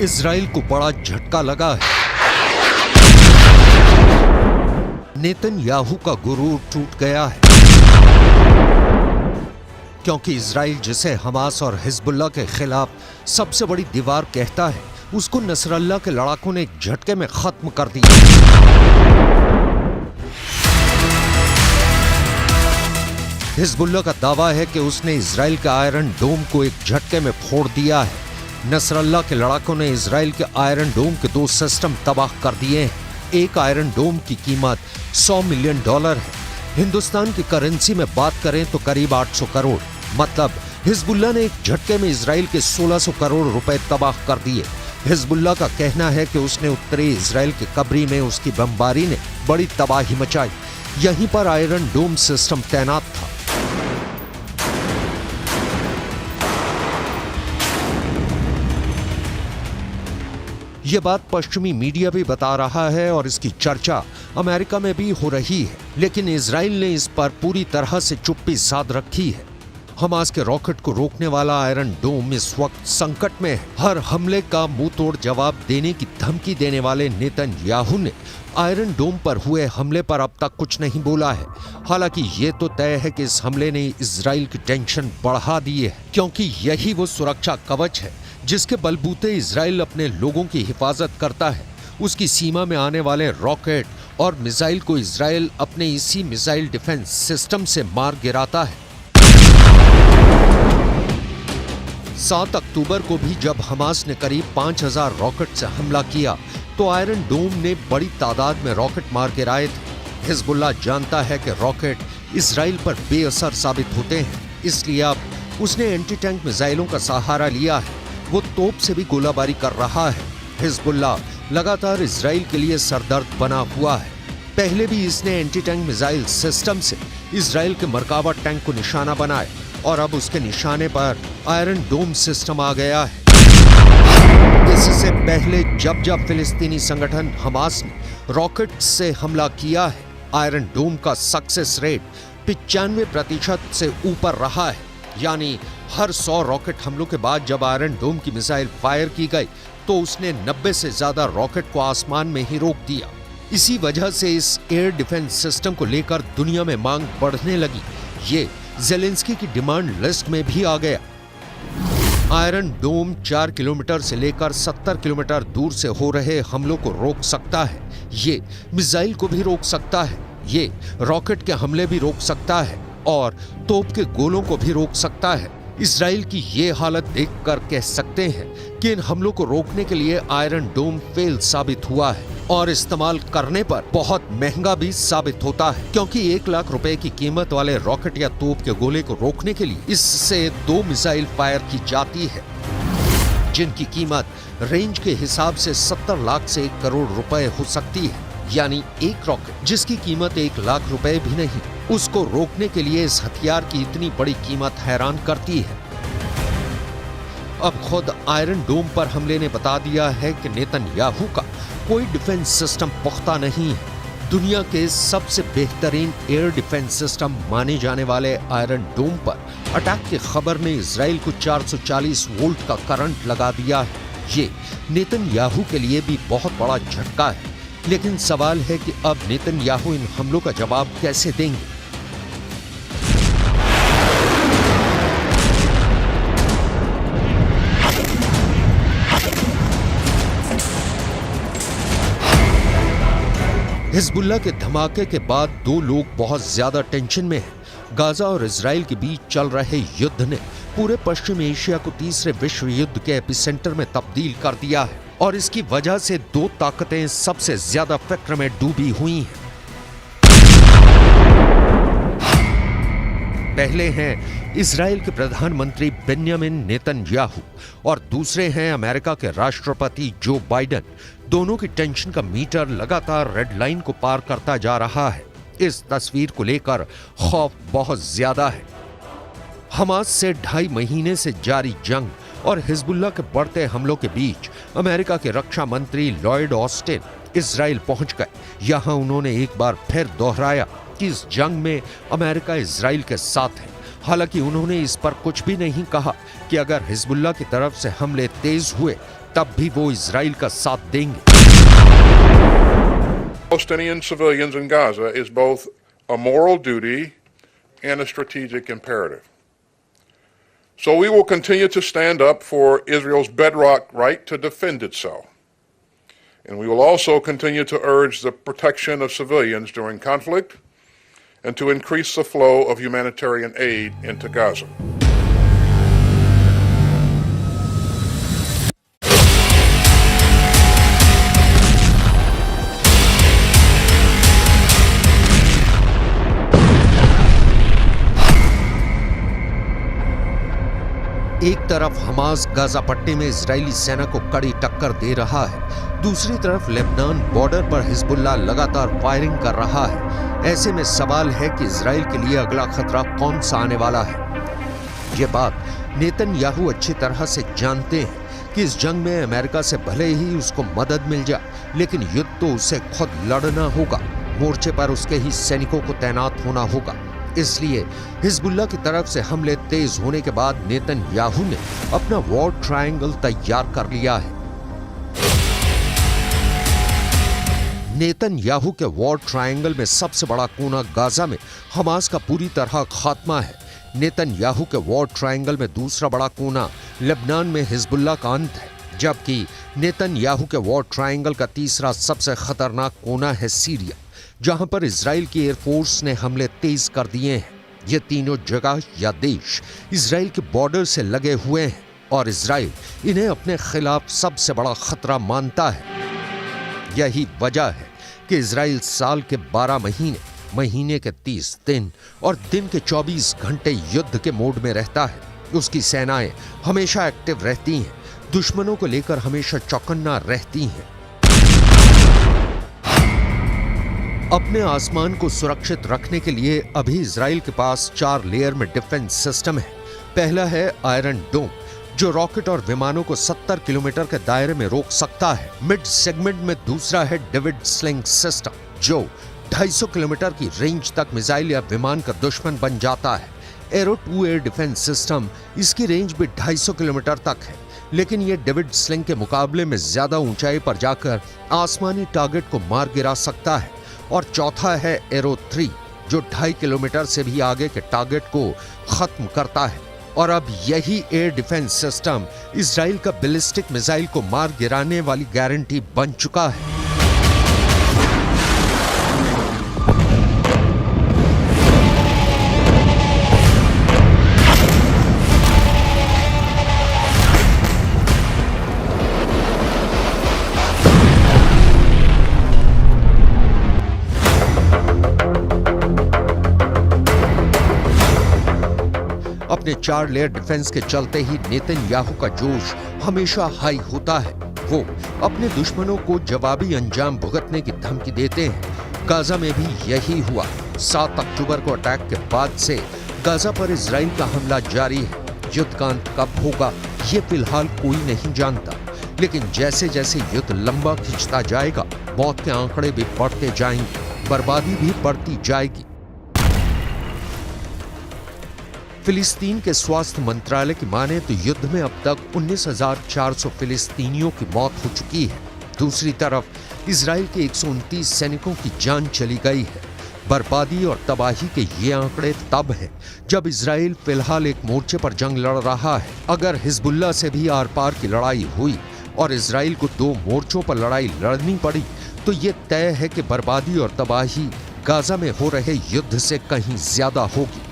Israel को बड़ा झटका लगा है। नेतन्याहू का गुरूर टूट गया है, क्योंकि इजराइल जिसे हमास और हिजबुल्लाह के खिलाफ सबसे बड़ी दीवार कहता है, उसको नसरल्लाह के लड़ाकों ने एक झटके में खत्म कर दिया। हिजबुल्लाह का दावा है कि उसने इजराइल के आयरन डोम को एक झटके में फोड़ दिया है। नसरल्लाह के लड़ाकों ने इजराइल के आयरन डोम के 2 सिस्टम तबाह कर दिए हैं। एक आयरन डोम की कीमत $100 मिलियन है। हिंदुस्तान की करेंसी में बात करें तो करीब 800 करोड़। मतलब हिजबुल्लाह ने एक झटके में इजराइल के 1600 करोड़ रुपए तबाह कर दिए। हिजबुल्लाह का कहना है कि उसने उत्तरी इजराइल के कब्री में उसकी बमबारी ने बड़ी तबाही मचाई। यहीं पर आयरन डोम सिस्टम तैनात था। यह बात पश्चिमी मीडिया भी बता रहा है और इसकी चर्चा अमेरिका में भी हो रही है, लेकिन इजराइल ने इस पर पूरी तरह से चुप्पी साध रखी है। हमास के रॉकेट को रोकने वाला आयरन डोम इस वक्त संकट में है। हर हमले का मुंह तोड़ जवाब देने की धमकी देने वाले नेतन्याहू ने आयरन डोम पर हुए हमले पर अब तक कुछ नहीं बोला है। हालांकि ये तो तय है कि इस हमले ने इजराइल की टेंशन बढ़ा दी है, क्योंकि यही वो सुरक्षा कवच है जिसके बलबूते इजराइल अपने लोगों की हिफाजत करता है। उसकी सीमा में आने वाले रॉकेट और मिसाइल को इजराइल अपने इसी मिसाइल डिफेंस सिस्टम से मार गिराता है। 7 अक्टूबर को भी जब हमास ने करीब 5000 रॉकेट से हमला किया तो आयरन डोम ने बड़ी तादाद में रॉकेट मार गिराए थे। हिजबुल्लाह जानता है कि रॉकेट इजराइल पर बेअसर साबित होते हैं, इसलिए अब उसने एंटी टैंक मिसाइलों का सहारा लिया है। वो तोप से भी गोलाबारी कर रहा है। हिजबुल्लाह लगातार इजराइल के लिए सरदर्द बना हुआ है। पहले भी इसने एंटी टैंक मिसाइल सिस्टम से इजराइल के मरकाबा टैंक को निशाना बनाया और अब उसके निशाने पर आयरन डोम सिस्टम आ गया है। इससे पहले जब जब फिलिस्तीनी संगठन हमास ने रॉकेट से हमला किया है, आयरन डोम का सक्सेस रेट 95% से ऊपर रहा है। यानी हर 100 रॉकेट हमलों के बाद जब आयरन डोम की मिसाइल फायर की गई तो उसने 90 से ज्यादा रॉकेट को आसमान में ही रोक दिया। इसी वजह से इस एयर डिफेंस सिस्टम को लेकर दुनिया में मांग बढ़ने लगी। ये ज़ेलेंस्की की डिमांड लिस्ट में भी आ गया। आयरन डोम 4 किलोमीटर से लेकर 70 किलोमीटर दूर से हो रहे हमलों को रोक सकता है। ये मिसाइल को भी रोक सकता है, ये रॉकेट के हमले भी रोक सकता है और तोप के गोलों को भी रोक सकता है। इजराइल की ये हालत देखकर कह सकते हैं कि इन हमलों को रोकने के लिए आयरन डोम फेल साबित हुआ है और इस्तेमाल करने पर बहुत महंगा भी साबित होता है, क्योंकि 1 लाख रुपए की कीमत वाले रॉकेट या तोप के गोले को रोकने के लिए इससे 2 मिसाइल फायर की जाती है, जिनकी कीमत रेंज के हिसाब से 70 लाख से 1 करोड़ रुपए हो सकती है। यानी एक रॉकेट जिसकी कीमत 1 लाख रुपए भी नहीं, उसको रोकने के लिए इस हथियार की इतनी बड़ी कीमत हैरान करती है। अब खुद आयरन डोम पर हमले ने बता दिया है कि नेतन्याहू का कोई डिफेंस सिस्टम पुख्ता नहीं है। दुनिया के सबसे बेहतरीन एयर डिफेंस सिस्टम माने जाने वाले आयरन डोम पर अटैक की खबर ने इजराइल को 440 वोल्ट का करंट लगा दिया है। ये नेतन्याहू के लिए भी बहुत बड़ा झटका है। लेकिन सवाल है कि अब नेतन्याहू इन हमलों का जवाब कैसे देंगे। हिजबुल्लाह के धमाके के बाद 2 लोग बहुत ज्यादा टेंशन में हैं। गाजा और इजराइल के बीच चल रहे युद्ध ने पूरे पश्चिम एशिया को तीसरे विश्व युद्ध के एपिसेंटर में तब्दील कर दिया है और इसकी वजह से 2 ताकतें सबसे ज्यादा फिक्र में डूबी हुई हैं। पहले हैं इजराइल के प्रधानमंत्री बेंयामिन नेतन्याहू और दूसरे हैं अमेरिका के राष्ट्रपति जो बाइडेन। दोनों की टेंशन का मीटर लगातार रेड लाइन को पार करता जा रहा है। इस तस्वीर को लेकर खौफ बहुत ज्यादा है। हमास से 2.5 महीने से जारी जंग और हिजबुल्लाह के बढ़ते हमलों के बीच अमेरिका के रक्षा मंत्री लॉयड ऑस्टिन इजराइल पहुंच गए। यहां उन्होंने एक बार फिर दोहराया कि इस जंग में अमेरिका इजराइल के साथ है। हालांकि उन्होंने इस पर कुछ भी नहीं कहा कि अगर हिजबुल्लाह की तरफ से हमले तेज हुए तब भी वो इजराइल का साथ देंगे। Palestinian civilians in Gaza is both a moral duty and a strategic imperative. So we will continue to stand up for Israel's bedrock right to defend itself. And we will also continue to urge the protection of civilians during conflict and to increase the flow of humanitarian aid into Gaza. एक तरफ Hamas Gaza पट्टी में Israeli सेना को कड़ी टक्कर दे रहा है, दूसरी तरफ लेबनान बॉर्डर पर हिजबुल्लाह लगातार फायरिंग कर रहा है। ऐसे में सवाल है कि इजराइल के लिए अगला खतरा कौन सा आने वाला है। ये बात नेतन्याहू अच्छी तरह से जानते हैं कि इस जंग में अमेरिका से भले ही उसको मदद मिल जाए, लेकिन युद्ध तो उसे खुद लड़ना होगा। मोर्चे पर उसके ही सैनिकों को तैनात होना होगा। इसलिए हिजबुल्लाह की तरफ से हमले तेज होने के बाद नेतन्याहू ने अपना वॉर ट्रायंगल तैयार कर लिया है। नेतन्याहू के वॉर ट्रायंगल में सबसे बड़ा कोना गाजा में हमास का पूरी तरह खात्मा है। नेतन्याहू के वॉर ट्रायंगल में दूसरा बड़ा कोना लेबनान में हिजबुल्लाह का अंत है, जबकि नेतन्याहू के वॉर ट्रायंगल का तीसरा सबसे खतरनाक कोना है सीरिया, जहां पर इजराइल की एयरफोर्स ने हमले तेज कर दिए हैं। ये तीनों जगह या देश इजराइल के बॉर्डर से लगे हुए हैं और इजराइल इन्हें अपने खिलाफ सबसे बड़ा खतरा मानता है। यही वजह है कि इजराइल साल के 12 महीने, महीने के 30 दिन और दिन के 24 घंटे युद्ध के मोड में रहता है। उसकी सेनाएं हमेशा एक्टिव रहती हैं, दुश्मनों को लेकर हमेशा चौकन्ना रहती हैं। अपने आसमान को सुरक्षित रखने के लिए अभी इजराइल के पास 4 लेयर में डिफेंस सिस्टम है। पहला है आयरन डोम, जो रॉकेट और विमानों को 70 किलोमीटर के दायरे में रोक सकता है। मिड सेगमेंट में दूसरा है डेविड स्लिंग सिस्टम, जो 250 किलोमीटर की रेंज तक मिसाइल या विमान का दुश्मन बन जाता है। एरो 2 एयर डिफेंस सिस्टम, इसकी रेंज भी 250 किलोमीटर तक है, लेकिन यह डेविड स्लिंग के मुकाबले में ज्यादा ऊंचाई पर जाकर आसमानी टारगेट को मार गिरा सकता है। और चौथा है एरो 3, जो 2.5 किलोमीटर से भी आगे के टारगेट को खत्म करता है। और अब यही एयर डिफेंस सिस्टम इजराइल का बैलिस्टिक मिसाइल को मार गिराने वाली गारंटी बन चुका है। अपने 4 लेयर डिफेंस के चलते ही नेतन्याहू का जोश हमेशा हाई होता है। वो अपने दुश्मनों को जवाबी अंजाम भुगतने की धमकी देते हैं। गाजा में भी यही हुआ। 7 अक्टूबर को अटैक के बाद से गाजा पर इजराइल का हमला जारी है। युद्ध का अंत कब होगा ये फिलहाल कोई नहीं जानता, लेकिन जैसे जैसे युद्ध लंबा खिंचता जाएगा, मौत के आंकड़े भी बढ़ते जाएंगे, बर्बादी भी बढ़ती जाएगी। फिलिस्तीन के स्वास्थ्य मंत्रालय की माने तो युद्ध में अब तक 19,400 फिलिस्तीनियों की मौत हो चुकी है। दूसरी तरफ इजराइल के 129 सैनिकों की जान चली गई है। बर्बादी और तबाही के ये आंकड़े तब हैं जब इजराइल फिलहाल एक मोर्चे पर जंग लड़ रहा है। अगर हिजबुल्लाह से भी आर पार की लड़ाई हुई और इजराइल को 2 मोर्चों पर लड़ाई लड़नी पड़ी, तो ये तय है कि बर्बादी और तबाही गाजा में हो रहे युद्ध से कहीं ज्यादा होगी।